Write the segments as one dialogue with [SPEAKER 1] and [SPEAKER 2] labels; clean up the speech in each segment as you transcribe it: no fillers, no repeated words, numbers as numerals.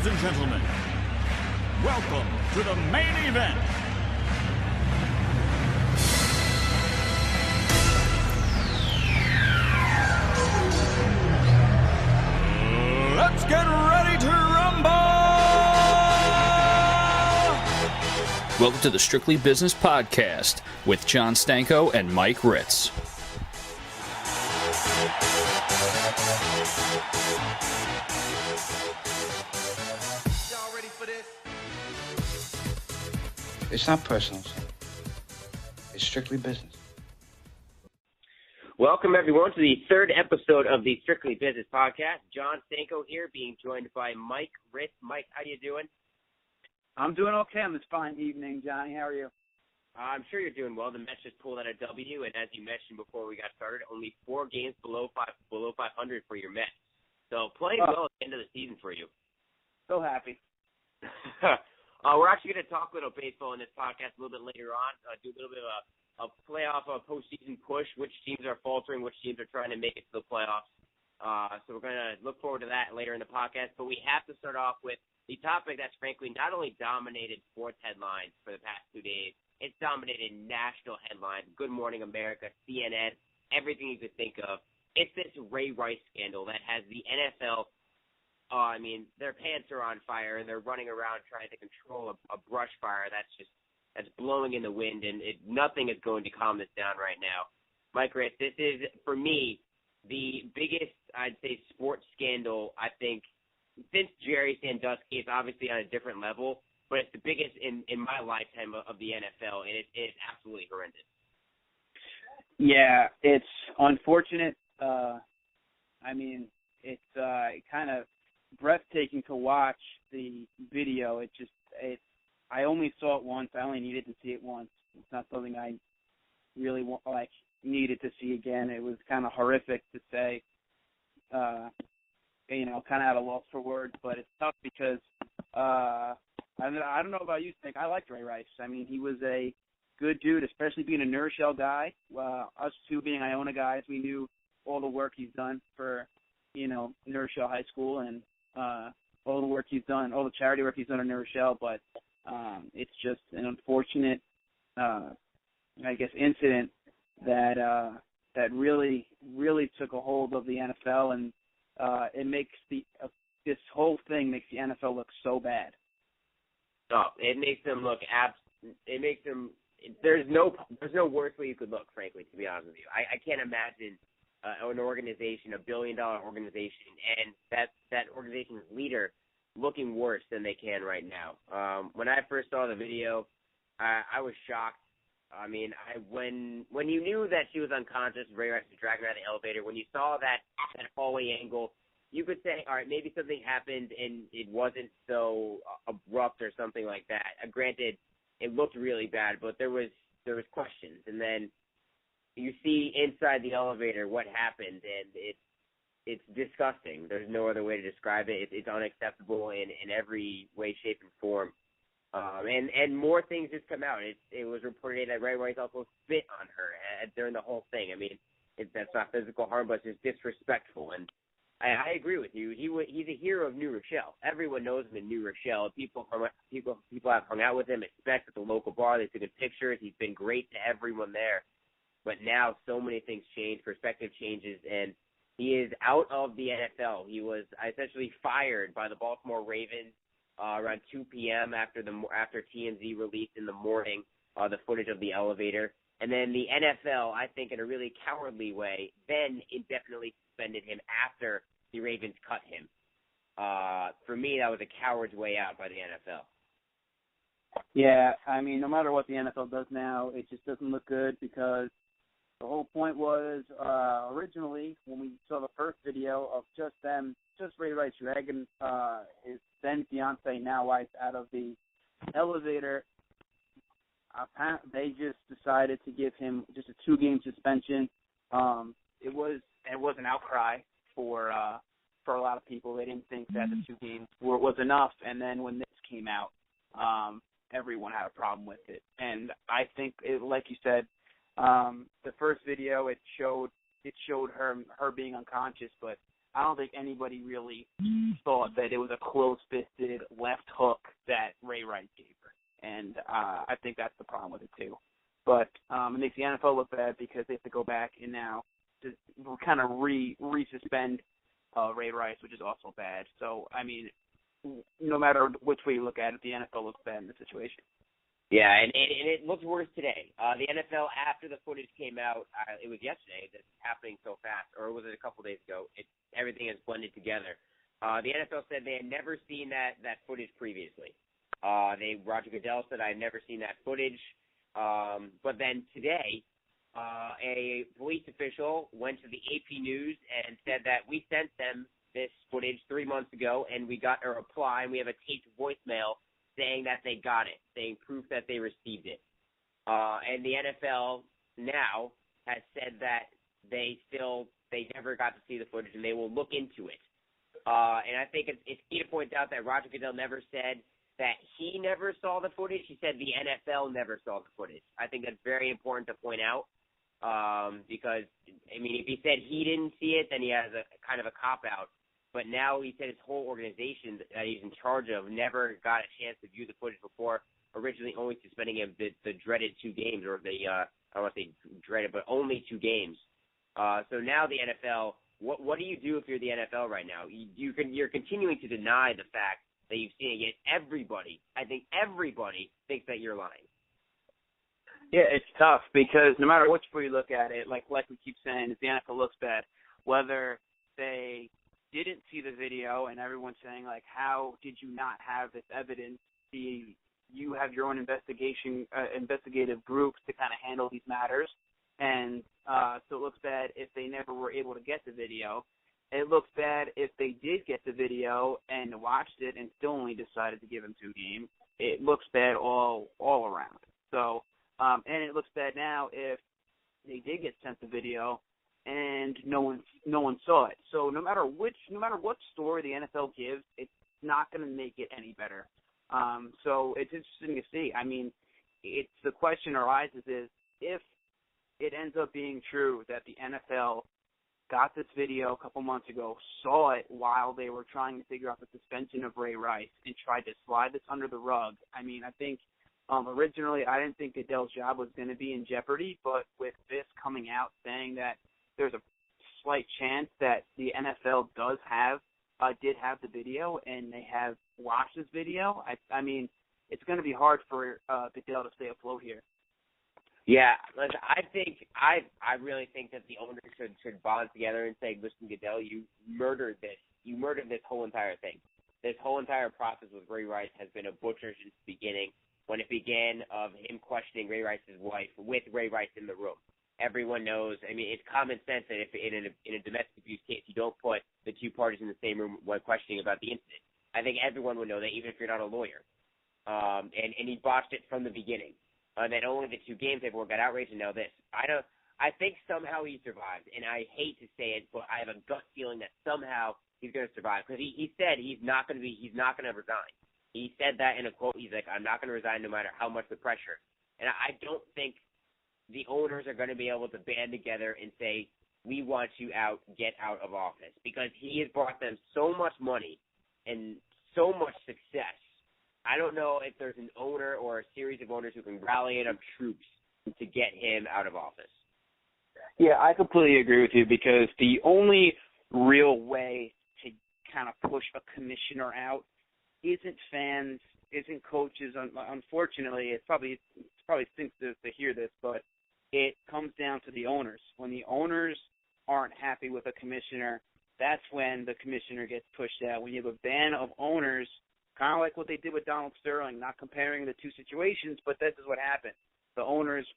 [SPEAKER 1] Ladies and gentlemen, welcome to the main event. Let's get ready to rumble!
[SPEAKER 2] Welcome to the Strictly Business Podcast with Jon Stanko and Mike Ritz.
[SPEAKER 3] Y'all ready for this?
[SPEAKER 4] It's not personal, sir. It's strictly business.
[SPEAKER 5] Welcome, everyone, to the third episode of the Strictly Business Podcast. Jon Stanko here, being joined by Mike Ritz. Mike, how you doing?
[SPEAKER 6] I'm doing okay on this fine evening, Johnny. How are you?
[SPEAKER 5] I'm sure you're doing well. The Mets just pulled out a W, and as you mentioned before we got started, only 4 games below 500 for your Mets. So playing well at the end of the season for you.
[SPEAKER 6] So happy.
[SPEAKER 5] We're actually going to talk a little baseball in this podcast a little bit later on, do a little bit of a playoff, a postseason push, which teams are faltering, which teams are trying to make it to the playoffs. So we're going to look forward to that later in the podcast. But we have to start off with the topic that's frankly not only dominated sports headlines for the past 2 days, it's dominated national headlines, Good Morning America, CNN, everything you could think of. It's this Ray Rice scandal that has the NFL, their pants are on fire, and they're running around trying to control a brush fire that's blowing in the wind, and nothing is going to calm this down right now. Mike Ritz, this is, for me, the biggest, I'd say, sports scandal, I think, since Jerry Sandusky. It's obviously on a different level, but it's the biggest in my lifetime of the NFL, and it's absolutely horrendous.
[SPEAKER 6] Yeah, it's unfortunate. It's kind of breathtaking to watch the video. I only saw it once. I only needed to see it once. It's not something I really needed to see again. It was kind of horrific to say, kind of at a loss for words, but it's tough because I don't know about you, Nick. I liked Ray Rice. I mean, he was a good dude, especially being a New Rochelle guy. Us two being Iona guys, we knew all the work he's done for, New Rochelle High School and all the work he's done, all the charity work he's done in New Rochelle, but it's just an unfortunate, incident that really, really took a hold of the NFL, and it makes this whole thing makes the NFL look so bad.
[SPEAKER 5] Oh, it makes them look there's no worse way you could look, frankly, to be honest with you. I can't imagine an organization, a billion-dollar organization, and that organization's leader looking worse than they can right now. When I first saw the video, I was shocked. I mean, when you knew that she was unconscious, Ray Rice was dragging her out of the elevator, when you saw that hallway angle, you could say, all right, maybe something happened and it wasn't so abrupt or something like that. Granted, it looked really bad, but there was questions. And then you see inside the elevator what happened, and it's disgusting. There's no other way to describe it. It's unacceptable in every way, shape, and form. And more things just come out. It was reported that Ray Rice also spit on her during the whole thing. I mean, that's not physical harm, but it's disrespectful. And I agree with you. He's a hero of New Rochelle. Everyone knows him in New Rochelle. People have hung out with him, especially at the local bar. They've taken pictures. He's been great to everyone there. But now so many things change, perspective changes, and he is out of the NFL. He was essentially fired by the Baltimore Ravens around 2 p.m. after TMZ released in the morning the footage of the elevator. And then the NFL, I think in a really cowardly way, then indefinitely suspended him after the Ravens cut him. For me, that was a coward's way out by the NFL.
[SPEAKER 6] Yeah, I mean, no matter what the NFL does now, it just doesn't look good because the whole point was originally when we saw the first video of just Ray Rice dragging his then fiance, now wife, out of the elevator. They just decided to give him just a 2-game suspension. It was an outcry for a lot of people. They didn't think that the 2 games was enough, and then when this came out, everyone had a problem with it. And I think, like you said, the first video it showed her being unconscious, but I don't think anybody really thought that it was a close-fisted left hook that Ray Rice gave her. And I think that's the problem with it, too. But it makes the NFL look bad because they have to go back and now just kind of resuspend Ray Rice, which is also bad. So, I mean, no matter which way you look at it, the NFL looks bad in the situation.
[SPEAKER 5] Yeah, and it looks worse today. The NFL, after the footage came out, it was yesterday that's happening so fast, or was it a couple days ago? Everything has blended together. The NFL said they had never seen that footage previously. Roger Goodell said, I've never seen that footage. But then today, a police official went to the AP News and said that we sent them this footage 3 months ago, and we got a reply, and we have a taped voicemail saying that they got it, saying proof that they received it. And the NFL now has said that they never got to see the footage, and they will look into it. And I think it's key to point out that Roger Goodell never said that he never saw the footage. He said the NFL never saw the footage. I think that's very important to point out because, I mean, if he said he didn't see it, then he has a kind of a cop-out. But now he said his whole organization that he's in charge of never got a chance to view the footage before, originally only suspending him the dreaded 2 games, or I don't want to say dreaded, but only 2 games. So now the NFL, what do you do if you're the NFL right now? You're continuing to deny the fact that you've seen it, yet everybody, I think everybody, thinks that you're lying.
[SPEAKER 6] Yeah, it's tough because no matter which way you look at it, like we keep saying, if the NFL looks bad, whether they didn't see the video and everyone's saying, like, how did you not have this evidence? You have your own investigative groups to kind of handle these matters. And so it looks bad if they never were able to get the video. It looks bad if they did get the video and watched it and still only decided to give him 2 games. It looks bad all around. So, and it looks bad now if they did get sent the video and no one saw it. So no matter what story the NFL gives, it's not going to make it any better. So it's interesting to see. I mean, it's the question arises is if it ends up being true that the NFL got this video a couple months ago, saw it while they were trying to figure out the suspension of Ray Rice, and tried to slide this under the rug. I mean, I think originally I didn't think Goodell's job was going to be in jeopardy, but with this coming out saying that there's a slight chance that the NFL did have the video and they have watched this video, I mean, it's going to be hard for Goodell to stay afloat here.
[SPEAKER 5] Yeah, listen, I really think that the owners should bond together and say, listen, Goodell, you murdered this. You murdered this whole entire thing. This whole entire process with Ray Rice has been a butcher since the beginning, when it began of him questioning Ray Rice's wife with Ray Rice in the room. Everyone knows, I mean, it's common sense that if in a domestic abuse case, you don't put the 2 parties in the same room when questioning about the incident. I think everyone would know that, even if you're not a lawyer. And he botched it from the beginning. Then only the 2 games everyone got outraged, and now this. I think somehow he survived, and I hate to say it, but I have a gut feeling that somehow he's going to survive, because he said he's not going to resign. He said that in a quote. He's like, I'm not going to resign no matter how much the pressure. And I don't think the owners are going to be able to band together and say, we want you out, get out of office, because he has brought them so much money and so much success. I don't know if there's an owner or a series of owners who can rally enough troops to get him out of office.
[SPEAKER 6] Yeah, I completely agree with you, because the only real way to kind of push a commissioner out isn't fans, isn't coaches. Unfortunately, it probably stinks to hear this, but it comes down to the owners. When the owners aren't happy with a commissioner, that's when the commissioner gets pushed out. When you have a ban of owners, kind of like what they did with Donald Sterling, not comparing the 2 situations, but this is what happened. The owners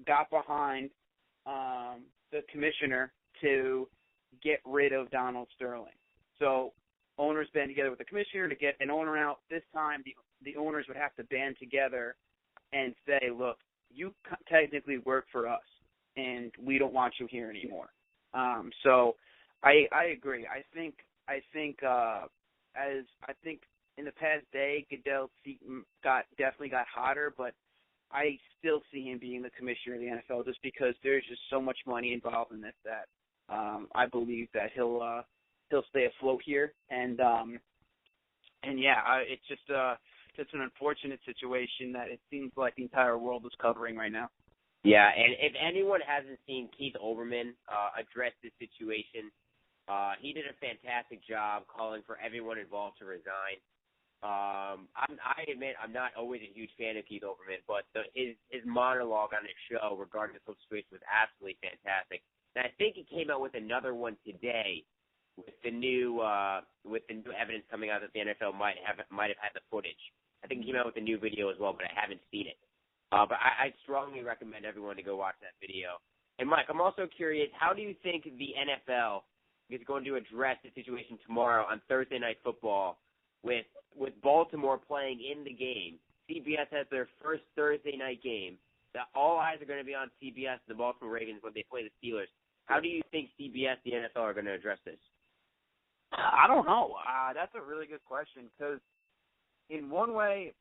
[SPEAKER 6] got behind the commissioner to get rid of Donald Sterling. So owners band together with the commissioner to get an owner out. This time the owners would have to band together and say, look, you technically work for us, and we don't want you here anymore. So I agree. I think in the past day, Goodell's seat definitely got hotter, but I still see him being the commissioner of the NFL just because there's just so much money involved in this that I believe that he'll he'll stay afloat here. And yeah, it's just an unfortunate situation that it seems like the entire world is covering right now.
[SPEAKER 5] Yeah, and if anyone hasn't seen Keith Oberman address this situation, he did a fantastic job calling for everyone involved to resign. I admit I'm not always a huge fan of Keith Oberman, but his monologue on his show regarding the situation was absolutely fantastic. And I think he came out with another one today with the new evidence coming out that the NFL might have had the footage. I think he came out with a new video as well, but I haven't seen it. But I strongly recommend everyone to go watch that video. And Mike, I'm also curious, how do you think the NFL is going to address the situation tomorrow on Thursday Night Football with Baltimore playing in the game? CBS has their first Thursday night game. All eyes are going to be on CBS, the Baltimore Ravens, when they play the Steelers. How do you think CBS, the NFL, are going to address this?
[SPEAKER 6] I don't know. That's a really good question because in one way,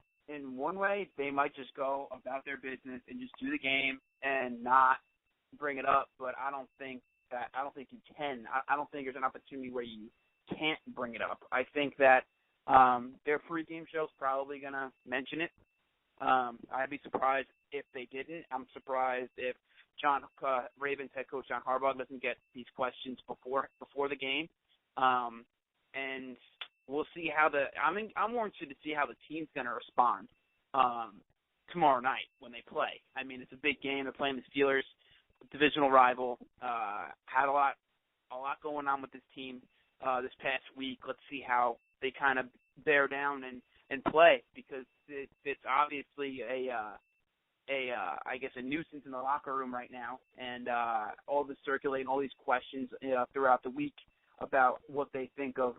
[SPEAKER 6] they might just go about their business and just do the game and not bring it up. But I don't think you can. I don't think there's an opportunity where you can't bring it up. I think that their pregame show is probably going to mention it. I'd be surprised if they didn't. I'm surprised if Ravens head coach John Harbaugh doesn't get these questions before the game. And we'll see how I'm more interested to see how the team's going to respond tomorrow night when they play. I mean, it's a big game. They're playing the Steelers, divisional rival. Had a lot going on with this team this past week. Let's see how they kind of bear down and play because it's obviously I guess a nuisance in the locker room right now, and all this circulating, all these questions throughout the week about what they think of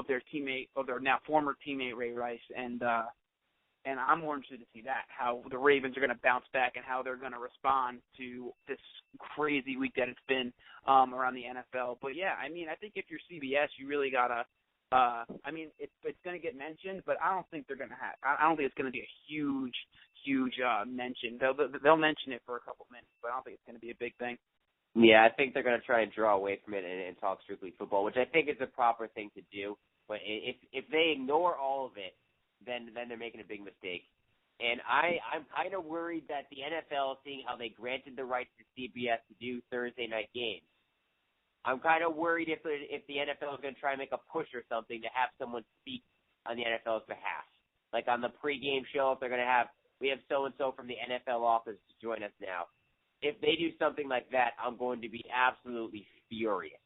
[SPEAKER 6] their teammate, of their now former teammate Ray Rice, and I'm more interested to see that, how the Ravens are going to bounce back and how they're going to respond to this crazy week that it's been around the NFL. But yeah, I mean, I think if you're CBS, you really gotta. I mean, it's going to get mentioned, but I don't think they're going to have. I don't think it's going to be a huge mention. They'll mention it for a couple minutes, but I don't think it's going to be a big thing.
[SPEAKER 5] Yeah, I think they're going to try and draw away from it and talk strictly football, which I think is the proper thing to do. But if they ignore all of it, then they're making a big mistake. And I'm kind of worried that the NFL, seeing how they granted the rights to CBS to do Thursday night games, I'm kind of worried if the NFL is going to try and make a push or something to have someone speak on the NFL's behalf. Like on the pregame show, if they're going to have, we have so-and-so from the NFL office to join us now. If they do something like that, I'm going to be absolutely furious.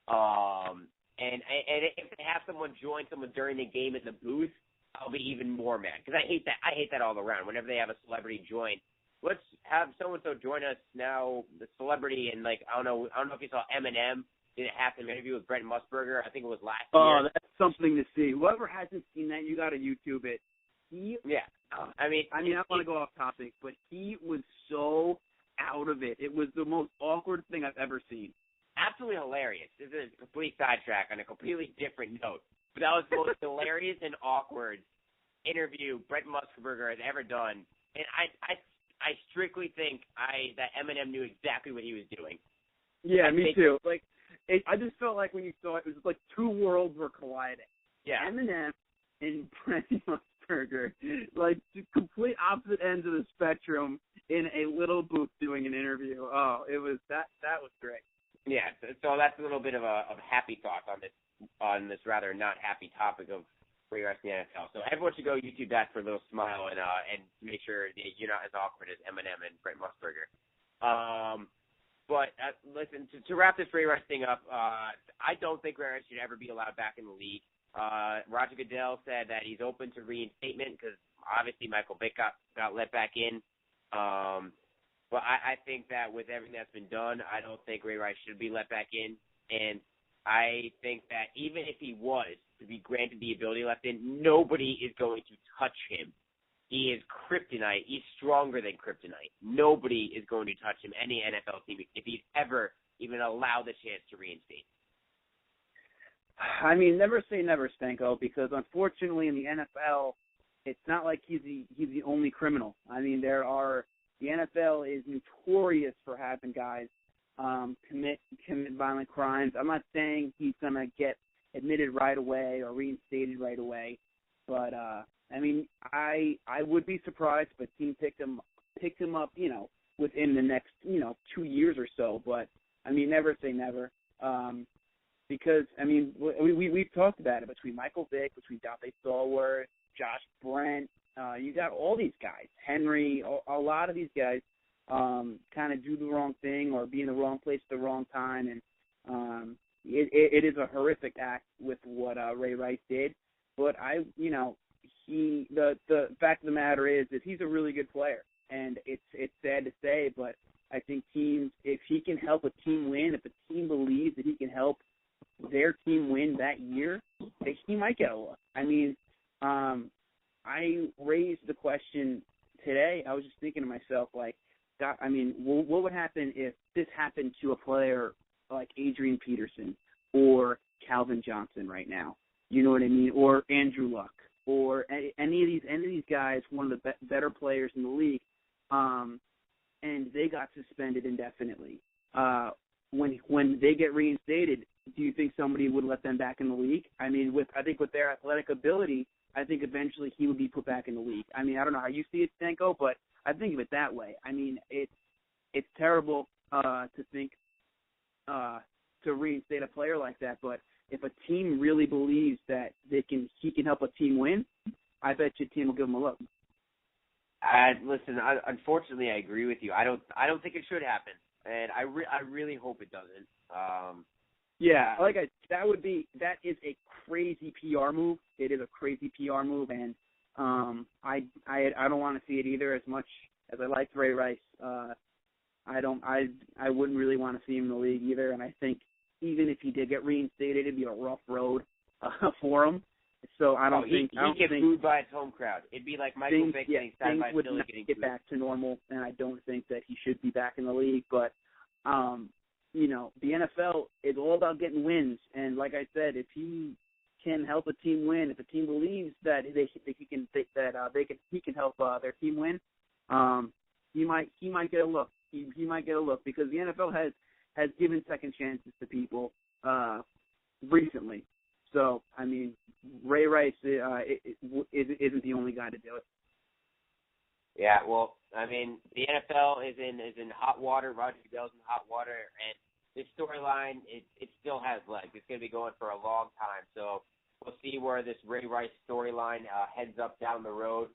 [SPEAKER 5] And if they have someone join someone during the game in the booth, I'll be even more mad because I hate that. I hate that all around. Whenever they have a celebrity join, let's have so-and-so join us now, the celebrity, and like, I don't know if you saw Eminem did a half an interview with Brent Musburger. I think it was last year.
[SPEAKER 6] Oh, that's something to see. Whoever hasn't seen that, you got to YouTube it. I mean, I want to go off topic, but he was so out of it. It was the most awkward thing I've ever seen.
[SPEAKER 5] Absolutely hilarious. This is a complete sidetrack on a completely different note. But that was the most hilarious and awkward interview Brent Musburger has ever done. And I strictly think that Eminem knew exactly what he was doing.
[SPEAKER 6] Yeah, me too. Like, I just felt like when you saw it, it was like two worlds were colliding.
[SPEAKER 5] Yeah.
[SPEAKER 6] Eminem and Brent Musburger, like complete opposite ends of the spectrum in a little booth doing an interview. Oh, it was that was great.
[SPEAKER 5] Yeah, so that's a little bit of happy thoughts on this rather not happy topic of Ray Rice in the NFL. So everyone should go YouTube that for a little smile and make sure you're not as awkward as Eminem and Brent Musburger. But listen, to wrap this Ray Rice thing up, I don't think Ray Rice should ever be allowed back in the league. Roger Goodell said that he's open to reinstatement because obviously Michael Vick got let back in. But I think that with everything that's been done, I don't think Ray Rice should be let back in. And I think that even if he was to be granted the ability left in, nobody is going to touch him. He is kryptonite. He's stronger than kryptonite. Nobody is going to touch him, any NFL team, if he's ever even allowed the chance to reinstate.
[SPEAKER 6] I mean, never say never, Stanko, because unfortunately in the NFL, it's not like he's the only criminal. I mean, the NFL is notorious for having guys commit violent crimes. I'm not saying he's going to get admitted right away or reinstated right away, but I mean, I would be surprised if a team picked him up, within the next 2 years or so. But I mean, never say never, because I mean we've talked about it between Michael Vick, between Dante Stallworth, Josh Brent. You got all these guys, Henry, a lot of these guys kind of do the wrong thing or be in the wrong place at the wrong time, and it is a horrific act with what Ray Rice did. But the fact of the matter is he's a really good player, and it's sad to say, but I think teams, if he can help a team win, if a team believes that he can help their team win that year, he might get a look. I mean, I raised the question today. I was just thinking to myself, like, God, I mean, what would happen if this happened to a player like Adrian Peterson or Calvin Johnson right now? You know what I mean? Or Andrew Luck, or any of these guys, one of the better players in the league, and they got suspended indefinitely. When they get reinstated, do you think somebody would let them back in the league? I mean, I think with their athletic ability, I think eventually he would be put back in the league. I mean, I don't know how you see it, Stanko, but I think of it that way. I mean, it's terrible to think to reinstate a player like that, but if a team really believes that he can help a team win, I bet your team will give him a look.
[SPEAKER 5] Listen, unfortunately, I agree with you. I don't think it should happen, and I really hope it doesn't.
[SPEAKER 6] Yeah, that is a crazy PR move. It is a crazy PR move, and I don't want to see it either. As much as I like Ray Rice, I wouldn't really want to see him in the league either. And I think even if he did get reinstated, it'd be a rough road for him. So I don't think
[SPEAKER 5] he'd get booed by his home crowd. It'd be like Michael Vick getting signed by Philly getting
[SPEAKER 6] get back to normal, and I don't think that he should be back in the league. But the NFL is all about getting wins, and like I said, if he can help a team win, if a team believes that he can help their team win, he might get a look. He might get a look because the NFL has given second chances to people recently. So I mean, Ray Rice isn't the only guy to do it.
[SPEAKER 5] Yeah, well, I mean, the NFL is in hot water. Roger Goodell's in hot water, and this storyline, it still has legs. It's going to be going for a long time. So we'll see where this Ray Rice storyline heads up down the road.